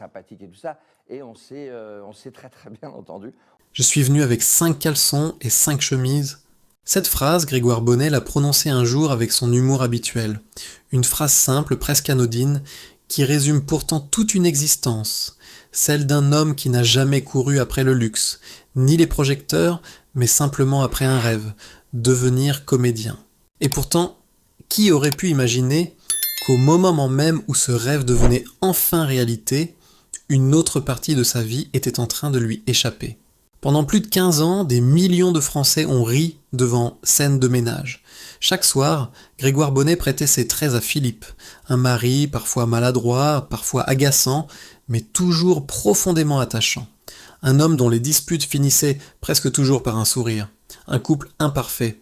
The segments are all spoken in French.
sympathique et tout ça, et on s'est très très bien entendu. Je suis venu avec 5 caleçons et 5 chemises. Cette phrase, Grégoire Bonnet l'a prononcée un jour avec son humour habituel. Une phrase simple, presque anodine, qui résume pourtant toute une existence. Celle d'un homme qui n'a jamais couru après le luxe, ni les projecteurs, mais simplement après un rêve, devenir comédien. Et pourtant, qui aurait pu imaginer qu'au moment même où ce rêve devenait enfin réalité, une autre partie de sa vie était en train de lui échapper. Pendant plus de 15 ans, des millions de Français ont ri devant Scène de ménage. Chaque soir, Grégoire Bonnet prêtait ses traits à Philippe, un mari parfois maladroit, parfois agaçant, mais toujours profondément attachant. Un homme dont les disputes finissaient presque toujours par un sourire. Un couple imparfait,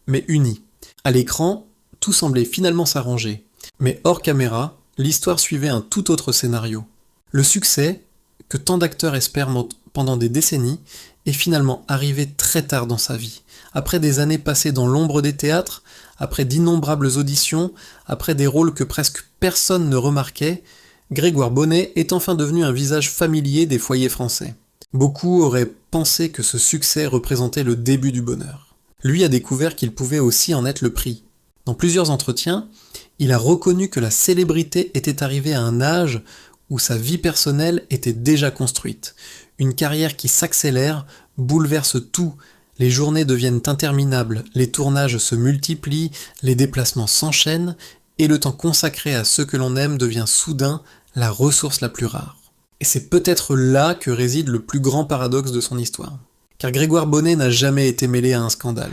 mais uni. À l'écran, tout semblait finalement s'arranger. Mais hors caméra, l'histoire suivait un tout autre scénario. Le succès, que tant d'acteurs espèrent pendant des décennies, est finalement arrivé très tard dans sa vie. Après des années passées dans l'ombre des théâtres, après d'innombrables auditions, après des rôles que presque personne ne remarquait, Grégoire Bonnet est enfin devenu un visage familier des foyers français. Beaucoup auraient pensé que ce succès représentait le début du bonheur. Lui a découvert qu'il pouvait aussi en être le prix. Dans plusieurs entretiens, il a reconnu que la célébrité était arrivée à un âge où sa vie personnelle était déjà construite. Une carrière qui s'accélère, bouleverse tout. Les journées deviennent interminables, les tournages se multiplient, les déplacements s'enchaînent, et le temps consacré à ceux que l'on aime devient soudain la ressource la plus rare. Et c'est peut-être là que réside le plus grand paradoxe de son histoire. Car Grégoire Bonnet n'a jamais été mêlé à un scandale.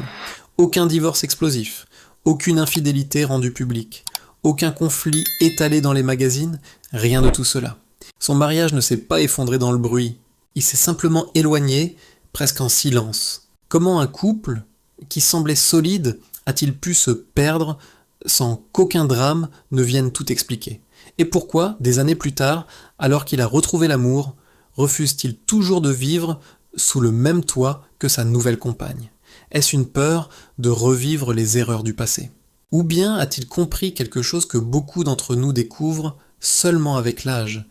Aucun divorce explosif, aucune infidélité rendue publique, aucun conflit étalé dans les magazines, rien de tout cela. Son mariage ne s'est pas effondré dans le bruit, il s'est simplement éloigné, presque en silence. Comment un couple, qui semblait solide, a-t-il pu se perdre sans qu'aucun drame ne vienne tout expliquer? Et pourquoi, des années plus tard, alors qu'il a retrouvé l'amour, refuse-t-il toujours de vivre sous le même toit que sa nouvelle compagne? Est-ce une peur de revivre les erreurs du passé? Ou bien a-t-il compris quelque chose que beaucoup d'entre nous découvrent seulement avec l'âge,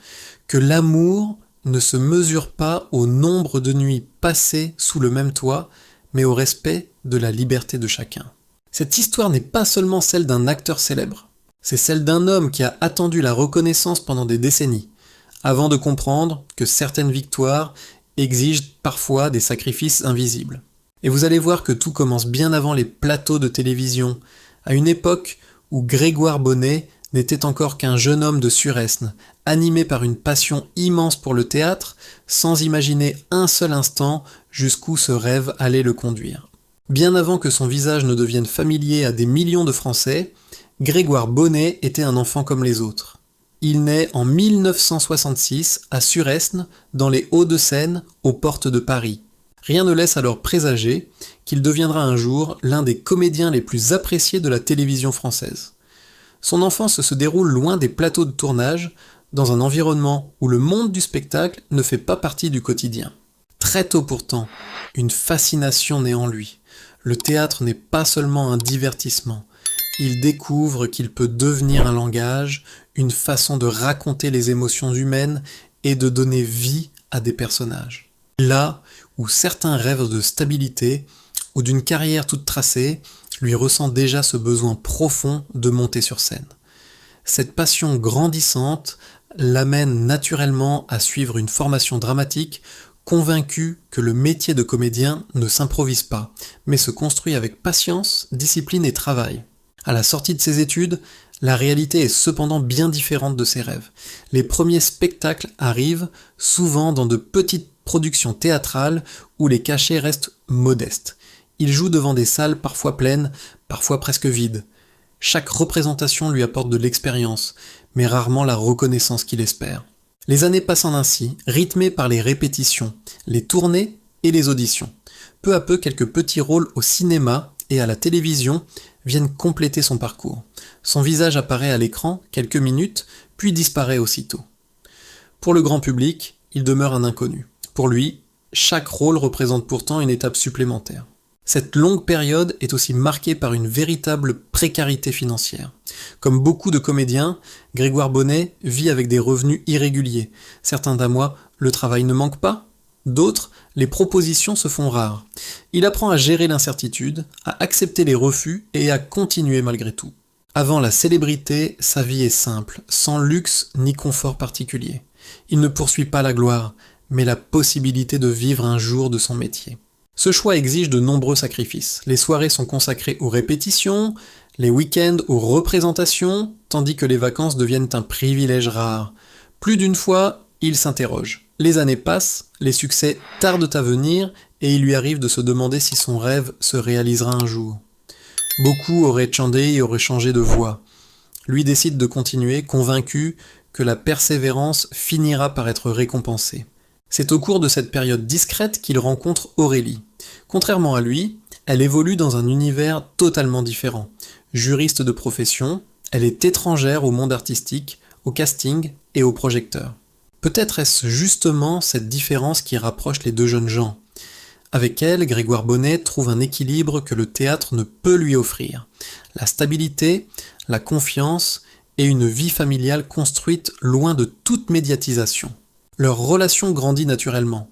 que l'amour ne se mesure pas au nombre de nuits passées sous le même toit, mais au respect de la liberté de chacun. Cette histoire n'est pas seulement celle d'un acteur célèbre, c'est celle d'un homme qui a attendu la reconnaissance pendant des décennies, avant de comprendre que certaines victoires exigent parfois des sacrifices invisibles. Et vous allez voir que tout commence bien avant les plateaux de télévision, à une époque où Grégoire Bonnet n'était encore qu'un jeune homme de Suresnes, animé par une passion immense pour le théâtre, sans imaginer un seul instant jusqu'où ce rêve allait le conduire. Bien avant que son visage ne devienne familier à des millions de Français, Grégoire Bonnet était un enfant comme les autres. Il naît en 1966 à Suresnes, dans les Hauts-de-Seine, aux portes de Paris. Rien ne laisse alors présager qu'il deviendra un jour l'un des comédiens les plus appréciés de la télévision française. Son enfance se déroule loin des plateaux de tournage, dans un environnement où le monde du spectacle ne fait pas partie du quotidien. Très tôt pourtant, une fascination naît en lui. Le théâtre n'est pas seulement un divertissement. Il découvre qu'il peut devenir un langage, une façon de raconter les émotions humaines et de donner vie à des personnages. Là où certains rêvent de stabilité ou d'une carrière toute tracée, lui ressent déjà ce besoin profond de monter sur scène. Cette passion grandissante l'amène naturellement à suivre une formation dramatique, convaincu que le métier de comédien ne s'improvise pas, mais se construit avec patience, discipline et travail. À la sortie de ses études, la réalité est cependant bien différente de ses rêves. Les premiers spectacles arrivent, souvent dans de petites productions théâtrales où les cachets restent modestes. Il joue devant des salles parfois pleines, parfois presque vides. Chaque représentation lui apporte de l'expérience, mais rarement la reconnaissance qu'il espère. Les années passant ainsi, rythmées par les répétitions, les tournées et les auditions. Peu à peu, quelques petits rôles au cinéma et à la télévision viennent compléter son parcours. Son visage apparaît à l'écran quelques minutes, puis disparaît aussitôt. Pour le grand public, il demeure un inconnu. Pour lui, chaque rôle représente pourtant une étape supplémentaire. Cette longue période est aussi marquée par une véritable précarité financière. Comme beaucoup de comédiens, Grégoire Bonnet vit avec des revenus irréguliers. Certains mois, le travail ne manque pas, d'autres, les propositions se font rares. Il apprend à gérer l'incertitude, à accepter les refus et à continuer malgré tout. Avant la célébrité, sa vie est simple, sans luxe ni confort particulier. Il ne poursuit pas la gloire, mais la possibilité de vivre un jour de son métier. Ce choix exige de nombreux sacrifices. Les soirées sont consacrées aux répétitions, les week-ends aux représentations, tandis que les vacances deviennent un privilège rare. Plus d'une fois, il s'interroge. Les années passent, les succès tardent à venir, et il lui arrive de se demander si son rêve se réalisera un jour. Beaucoup auraient chanté et auraient changé de voie. Lui décide de continuer, convaincu que la persévérance finira par être récompensée. C'est au cours de cette période discrète qu'il rencontre Aurélie. Contrairement à lui, elle évolue dans un univers totalement différent. Juriste de profession, elle est étrangère au monde artistique, au casting et au projecteur. Peut-être est-ce justement cette différence qui rapproche les deux jeunes gens. Avec elle, Grégoire Bonnet trouve un équilibre que le théâtre ne peut lui offrir. La stabilité, la confiance et une vie familiale construite loin de toute médiatisation. Leur relation grandit naturellement.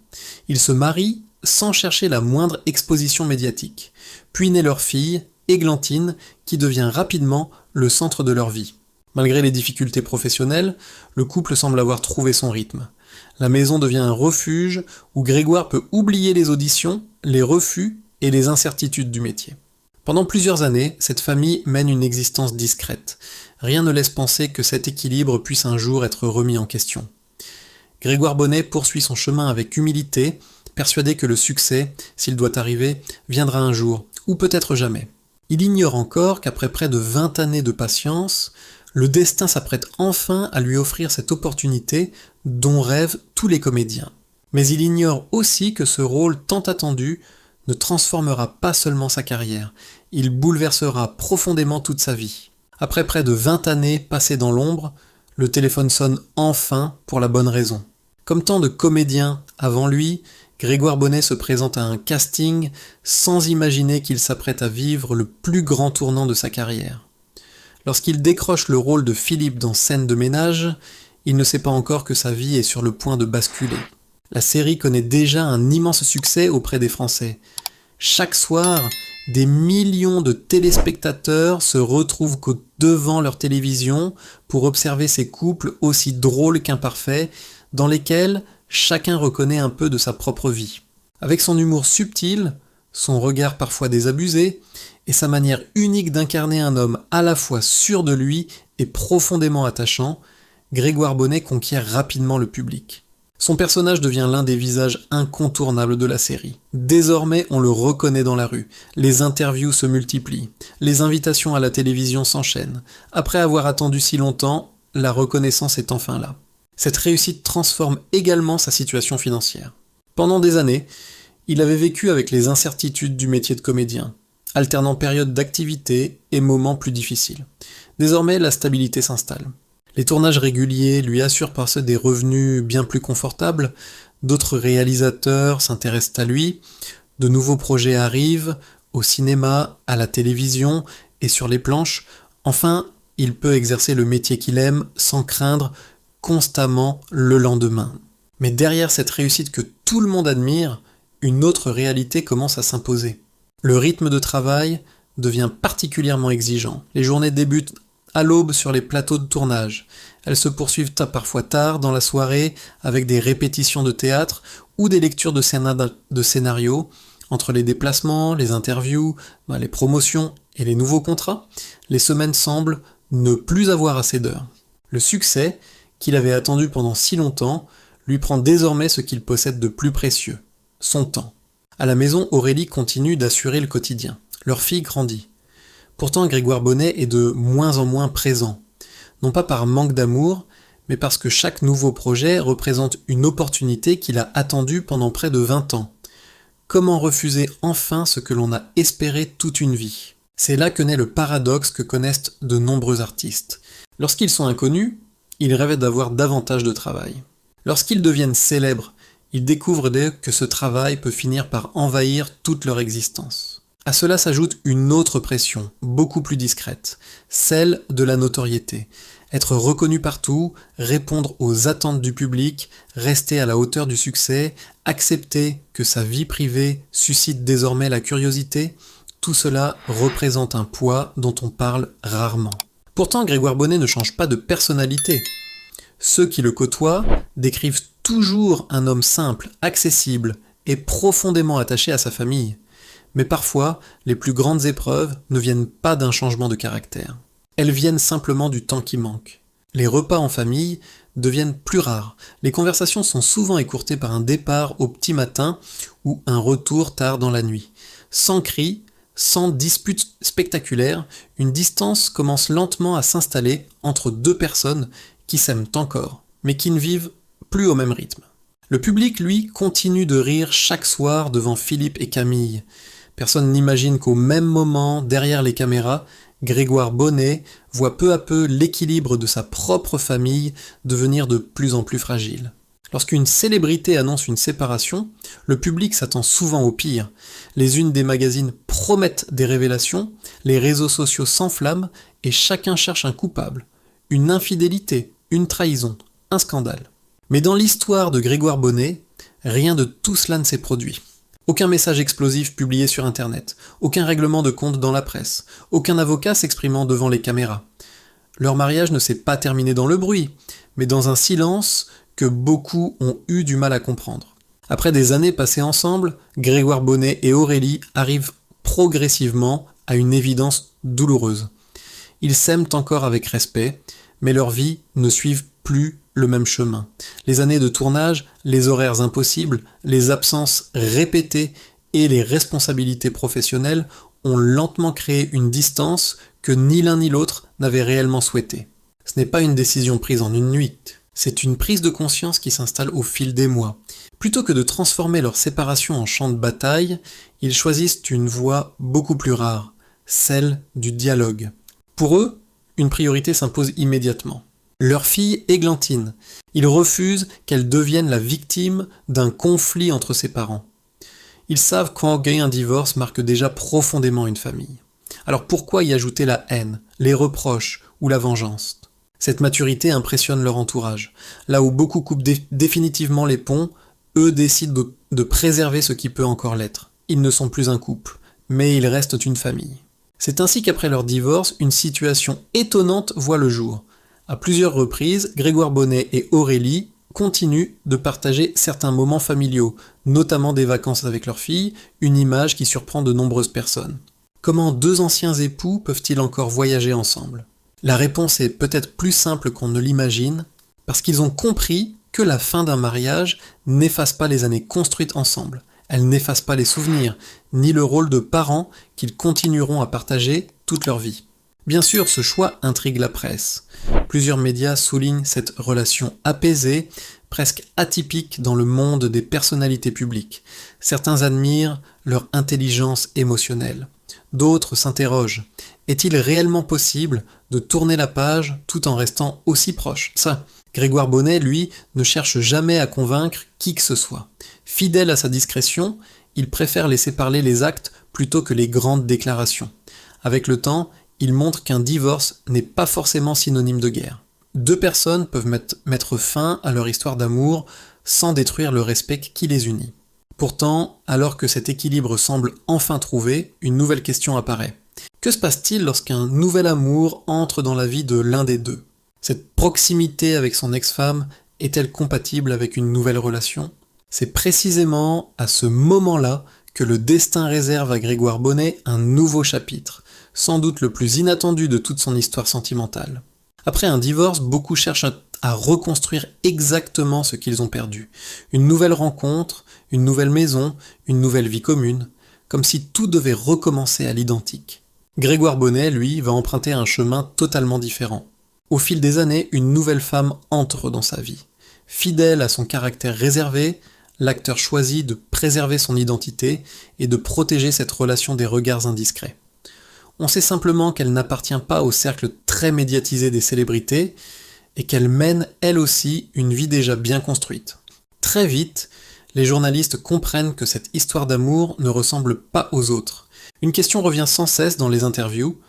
Ils se marient sans chercher la moindre exposition médiatique. Puis naît leur fille, Églantine, qui devient rapidement le centre de leur vie. Malgré les difficultés professionnelles, le couple semble avoir trouvé son rythme. La maison devient un refuge où Grégoire peut oublier les auditions, les refus et les incertitudes du métier. Pendant plusieurs années, cette famille mène une existence discrète. Rien ne laisse penser que cet équilibre puisse un jour être remis en question. Grégoire Bonnet poursuit son chemin avec humilité, persuadé que le succès, s'il doit arriver, viendra un jour, ou peut-être jamais. Il ignore encore qu'après près de 20 années de patience, le destin s'apprête enfin à lui offrir cette opportunité dont rêvent tous les comédiens. Mais il ignore aussi que ce rôle tant attendu ne transformera pas seulement sa carrière, il bouleversera profondément toute sa vie. Après près de 20 années passées dans l'ombre, le téléphone sonne enfin pour la bonne raison. Comme tant de comédiens avant lui, Grégoire Bonnet se présente à un casting sans imaginer qu'il s'apprête à vivre le plus grand tournant de sa carrière. Lorsqu'il décroche le rôle de Philippe dans Scène de ménage, il ne sait pas encore que sa vie est sur le point de basculer. La série connaît déjà un immense succès auprès des Français. Chaque soir, des millions de téléspectateurs se retrouvent devant leur télévision pour observer ces couples aussi drôles qu'imparfaits, dans lesquels chacun reconnaît un peu de sa propre vie. Avec son humour subtil, son regard parfois désabusé, et sa manière unique d'incarner un homme à la fois sûr de lui et profondément attachant, Grégoire Bonnet conquiert rapidement le public. Son personnage devient l'un des visages incontournables de la série. Désormais, on le reconnaît dans la rue. Les interviews se multiplient. Les invitations à la télévision s'enchaînent. Après avoir attendu si longtemps, la reconnaissance est enfin là. Cette réussite transforme également sa situation financière. Pendant des années, il avait vécu avec les incertitudes du métier de comédien, alternant périodes d'activité et moments plus difficiles. Désormais, la stabilité s'installe. Les tournages réguliers lui assurent par ce des revenus bien plus confortables, d'autres réalisateurs s'intéressent à lui, de nouveaux projets arrivent, au cinéma, à la télévision et sur les planches. Enfin, il peut exercer le métier qu'il aime sans craindre constamment le lendemain. Mais derrière cette réussite que tout le monde admire, une autre réalité commence à s'imposer. Le rythme de travail devient particulièrement exigeant. Les journées débutent à l'aube sur les plateaux de tournage. Elles se poursuivent parfois tard dans la soirée avec des répétitions de théâtre ou des lectures de scénarios. Entre les déplacements, les interviews, les promotions et les nouveaux contrats, les semaines semblent ne plus avoir assez d'heures. Le succès, qu'il avait attendu pendant si longtemps, lui prend désormais ce qu'il possède de plus précieux, son temps. À la maison, Aurélie continue d'assurer le quotidien. Leur fille grandit. Pourtant, Grégoire Bonnet est de moins en moins présent. Non pas par manque d'amour, mais parce que chaque nouveau projet représente une opportunité qu'il a attendue pendant près de 20 ans. Comment refuser enfin ce que l'on a espéré toute une vie ? C'est là que naît le paradoxe que connaissent de nombreux artistes. Lorsqu'ils sont inconnus, ils rêvaient d'avoir davantage de travail. Lorsqu'ils deviennent célèbres, ils découvrent que ce travail peut finir par envahir toute leur existence. À cela s'ajoute une autre pression, beaucoup plus discrète, celle de la notoriété. Être reconnu partout, répondre aux attentes du public, rester à la hauteur du succès, accepter que sa vie privée suscite désormais la curiosité, tout cela représente un poids dont on parle rarement. Pourtant, Grégoire Bonnet ne change pas de personnalité. Ceux qui le côtoient décrivent toujours un homme simple, accessible et profondément attaché à sa famille. Mais parfois, les plus grandes épreuves ne viennent pas d'un changement de caractère. Elles viennent simplement du temps qui manque. Les repas en famille deviennent plus rares. Les conversations sont souvent écourtées par un départ au petit matin ou un retour tard dans la nuit. Sans cris, sans disputes spectaculaires, une distance commence lentement à s'installer entre deux personnes qui s'aiment encore, mais qui ne vivent plus au même rythme. Le public, lui, continue de rire chaque soir devant Philippe et Camille. Personne n'imagine qu'au même moment, derrière les caméras, Grégoire Bonnet voit peu à peu l'équilibre de sa propre famille devenir de plus en plus fragile. Lorsqu'une célébrité annonce une séparation, le public s'attend souvent au pire. Les unes des magazines promettent des révélations, les réseaux sociaux s'enflamment et chacun cherche un coupable. Une infidélité, une trahison, un scandale. Mais dans l'histoire de Grégoire Bonnet, rien de tout cela ne s'est produit. Aucun message explosif publié sur Internet, aucun règlement de compte dans la presse, aucun avocat s'exprimant devant les caméras. Leur mariage ne s'est pas terminé dans le bruit, mais dans un silence que beaucoup ont eu du mal à comprendre. Après des années passées ensemble, Grégoire Bonnet et Aurélie arrivent progressivement à une évidence douloureuse. Ils s'aiment encore avec respect, mais leurs vies ne suivent plus le même chemin. Les années de tournage, les horaires impossibles, les absences répétées et les responsabilités professionnelles ont lentement créé une distance que ni l'un ni l'autre n'avaient réellement souhaitée. Ce n'est pas une décision prise en une nuit, c'est une prise de conscience qui s'installe au fil des mois. Plutôt que de transformer leur séparation en champ de bataille, ils choisissent une voie beaucoup plus rare, celle du dialogue. Pour eux, une priorité s'impose immédiatement. Leur fille Églantine. Ils refusent qu'elle devienne la victime d'un conflit entre ses parents. Ils savent qu'engager un divorce marque déjà profondément une famille. Alors pourquoi y ajouter la haine, les reproches ou la vengeance ? Cette maturité impressionne leur entourage. Là où beaucoup coupent définitivement les ponts, eux décident de préserver ce qui peut encore l'être. Ils ne sont plus un couple, mais ils restent une famille. C'est ainsi qu'après leur divorce, une situation étonnante voit le jour. À plusieurs reprises, Grégoire Bonnet et Aurélie continuent de partager certains moments familiaux, notamment des vacances avec leur fille, une image qui surprend de nombreuses personnes. Comment deux anciens époux peuvent-ils encore voyager ensemble ? La réponse est peut-être plus simple qu'on ne l'imagine, parce qu'ils ont compris que la fin d'un mariage n'efface pas les années construites ensemble. Elle n'efface pas les souvenirs, ni le rôle de parents qu'ils continueront à partager toute leur vie. Bien sûr, ce choix intrigue la presse. Plusieurs médias soulignent cette relation apaisée, presque atypique dans le monde des personnalités publiques. Certains admirent leur intelligence émotionnelle. D'autres s'interrogent. Est-il réellement possible de tourner la page tout en restant aussi proche ? Ça, Grégoire Bonnet, lui, ne cherche jamais à convaincre qui que ce soit. Fidèle à sa discrétion, il préfère laisser parler les actes plutôt que les grandes déclarations. Avec le temps, il montre qu'un divorce n'est pas forcément synonyme de guerre. Deux personnes peuvent mettre fin à leur histoire d'amour sans détruire le respect qui les unit. Pourtant, alors que cet équilibre semble enfin trouvé, une nouvelle question apparaît. Que se passe-t-il lorsqu'un nouvel amour entre dans la vie de l'un des deux ? Cette proximité avec son ex-femme est-elle compatible avec une nouvelle relation ? C'est précisément à ce moment-là que le destin réserve à Grégoire Bonnet un nouveau chapitre, sans doute le plus inattendu de toute son histoire sentimentale. Après un divorce, beaucoup cherchent à reconstruire exactement ce qu'ils ont perdu. Une nouvelle rencontre, une nouvelle maison, une nouvelle vie commune, comme si tout devait recommencer à l'identique. Grégoire Bonnet, lui, va emprunter un chemin totalement différent. Au fil des années, une nouvelle femme entre dans sa vie. Fidèle à son caractère réservé, l'acteur choisit de préserver son identité et de protéger cette relation des regards indiscrets. On sait simplement qu'elle n'appartient pas au cercle très médiatisé des célébrités et qu'elle mène, elle aussi, une vie déjà bien construite. Très vite, les journalistes comprennent que cette histoire d'amour ne ressemble pas aux autres. Une question revient sans cesse dans les interviews.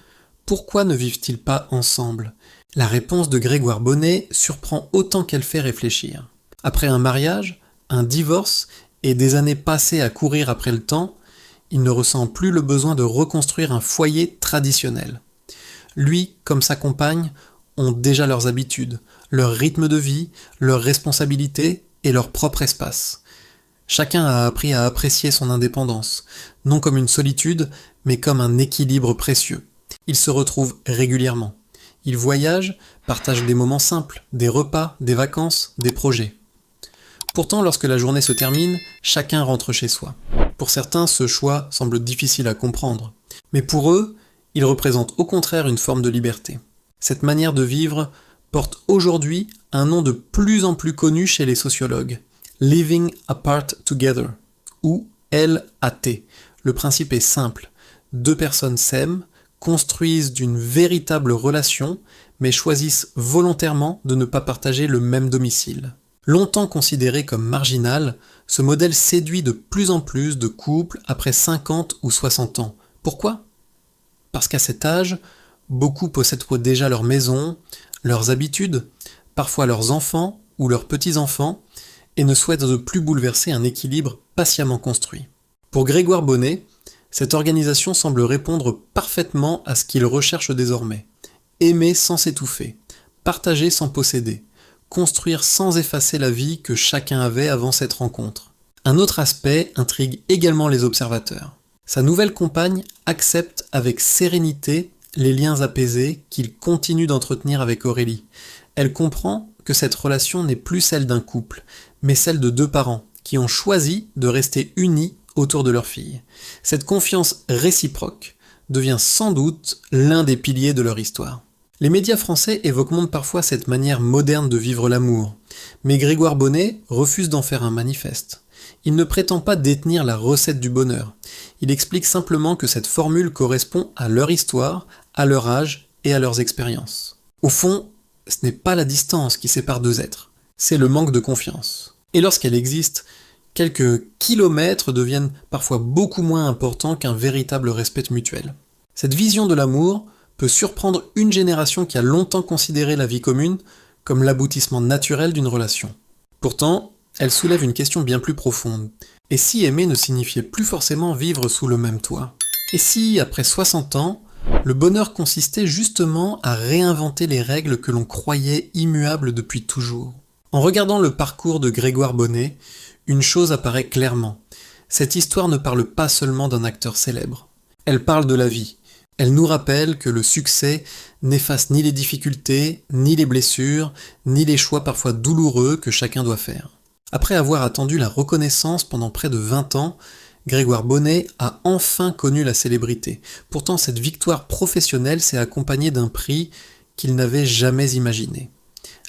Pourquoi ne vivent-ils pas ensemble? La réponse de Grégoire Bonnet surprend autant qu'elle fait réfléchir. Après un mariage, un divorce et des années passées à courir après le temps, il ne ressent plus le besoin de reconstruire un foyer traditionnel. Lui, comme sa compagne, ont déjà leurs habitudes, leur rythme de vie, leurs responsabilités et leur propre espace. Chacun a appris à apprécier son indépendance, non comme une solitude, mais comme un équilibre précieux. Ils se retrouvent régulièrement. Ils voyagent, partagent des moments simples, des repas, des vacances, des projets. Pourtant, lorsque la journée se termine, chacun rentre chez soi. Pour certains, ce choix semble difficile à comprendre. Mais pour eux, il représente au contraire une forme de liberté. Cette manière de vivre porte aujourd'hui un nom de plus en plus connu chez les sociologues, Living Apart Together, ou LAT. Le principe est simple. Deux personnes s'aiment, construisent d'une véritable relation, mais choisissent volontairement de ne pas partager le même domicile. Longtemps considéré comme marginal, ce modèle séduit de plus en plus de couples après 50 ou 60 ans. Pourquoi? Parce qu'à cet âge, beaucoup possèdent déjà leur maison, leurs habitudes, parfois leurs enfants ou leurs petits-enfants, et ne souhaitent de plus bouleverser un équilibre patiemment construit. Pour Grégoire Bonnet, cette organisation semble répondre parfaitement à ce qu'il recherche désormais. Aimer sans s'étouffer, partager sans posséder, construire sans effacer la vie que chacun avait avant cette rencontre. Un autre aspect intrigue également les observateurs. Sa nouvelle compagne accepte avec sérénité les liens apaisés qu'il continue d'entretenir avec Aurélie. Elle comprend que cette relation n'est plus celle d'un couple, mais celle de deux parents qui ont choisi de rester unis autour de leur fille. Cette confiance réciproque devient sans doute l'un des piliers de leur histoire. Les médias français évoquent parfois cette manière moderne de vivre l'amour, mais Grégoire Bonnet refuse d'en faire un manifeste. Il ne prétend pas détenir la recette du bonheur. Il explique simplement que cette formule correspond à leur histoire, à leur âge et à leurs expériences. Au fond, ce n'est pas la distance qui sépare deux êtres, c'est le manque de confiance. Et lorsqu'elle existe, quelques kilomètres deviennent parfois beaucoup moins importants qu'un véritable respect mutuel. Cette vision de l'amour peut surprendre une génération qui a longtemps considéré la vie commune comme l'aboutissement naturel d'une relation. Pourtant, elle soulève une question bien plus profonde. Et si aimer ne signifiait plus forcément vivre sous le même toit? Et si, après 60 ans, le bonheur consistait justement à réinventer les règles que l'on croyait immuables depuis toujours? En regardant le parcours de Grégoire Bonnet, une chose apparaît clairement. Cette histoire ne parle pas seulement d'un acteur célèbre. Elle parle de la vie. Elle nous rappelle que le succès n'efface ni les difficultés, ni les blessures, ni les choix parfois douloureux que chacun doit faire. Après avoir attendu la reconnaissance pendant près de 20 ans, Grégoire Bonnet a enfin connu la célébrité. Pourtant, cette victoire professionnelle s'est accompagnée d'un prix qu'il n'avait jamais imaginé.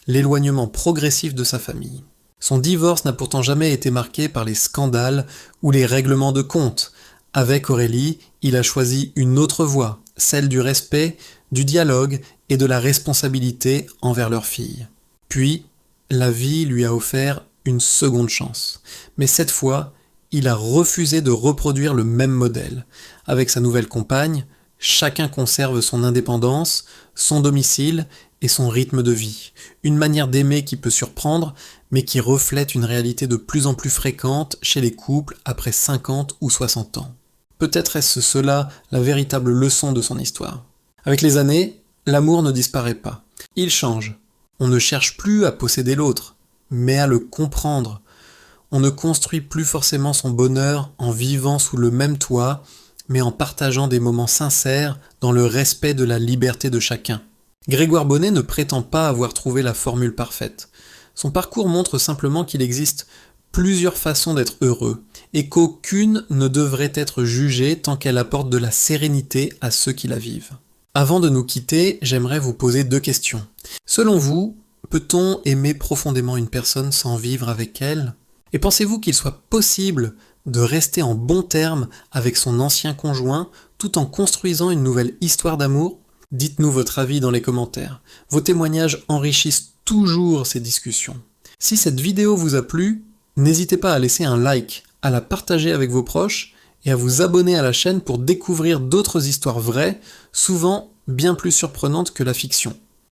L'éloignement progressif de sa famille. Son divorce n'a pourtant jamais été marqué par les scandales ou les règlements de compte. Avec Aurélie, il a choisi une autre voie, celle du respect, du dialogue et de la responsabilité envers leur fille. Puis, la vie lui a offert une seconde chance. Mais cette fois, il a refusé de reproduire le même modèle. Avec sa nouvelle compagne, chacun conserve son indépendance, son domicile et son rythme de vie. Une manière d'aimer qui peut surprendre, mais qui reflète une réalité de plus en plus fréquente chez les couples après 50 ou 60 ans. Peut-être est-ce cela la véritable leçon de son histoire. Avec les années, l'amour ne disparaît pas. Il change. On ne cherche plus à posséder l'autre, mais à le comprendre. On ne construit plus forcément son bonheur en vivant sous le même toit, mais en partageant des moments sincères dans le respect de la liberté de chacun. Grégoire Bonnet ne prétend pas avoir trouvé la formule parfaite. Son parcours montre simplement qu'il existe plusieurs façons d'être heureux, et qu'aucune ne devrait être jugée tant qu'elle apporte de la sérénité à ceux qui la vivent. Avant de nous quitter, j'aimerais vous poser 2 questions. Selon vous, peut-on aimer profondément une personne sans vivre avec elle? Et pensez-vous qu'il soit possible de rester en bons termes avec son ancien conjoint tout en construisant une nouvelle histoire d'amour? Dites-nous votre avis dans les commentaires. Vos témoignages enrichissent toujours ces discussions. Si cette vidéo vous a plu, n'hésitez pas à laisser un like, à la partager avec vos proches et à vous abonner à la chaîne pour découvrir d'autres histoires vraies, souvent bien plus surprenantes que la fiction.